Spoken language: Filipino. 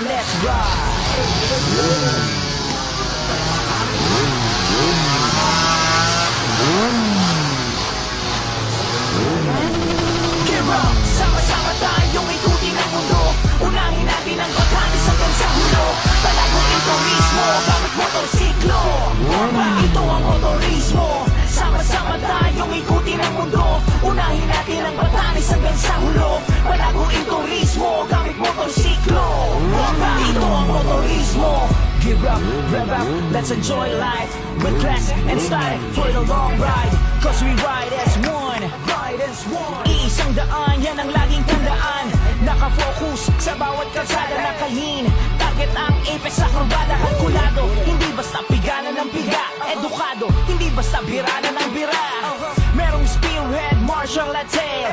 let's ride. Gear up, sama-sama tayong ikutin ang mundo. Unahin natin ang Batanes hanggang sa hulo. Palaguin ko mismo, gamit motorsiklo. Ito ang motorismo. Sama-sama tayong ikutin ang mundo. Unahin natin ang Batanes hanggang sa hulo. Palaguin ko mismo, gamit motorsiklo. Ito ang motorismo. Gear up, rev up, let's enjoy life with class and style for the long ride. Cause we ride as one, ride as one. Iisang daan, yan ang laging tandaan. Nakafocus sa bawat kalsada na kahin. Target ang apex sa kurbada, kalkulado. Hindi basta piganan ng piga, edukado. Hindi basta birana ng bira. Merong spearhead, martial latte.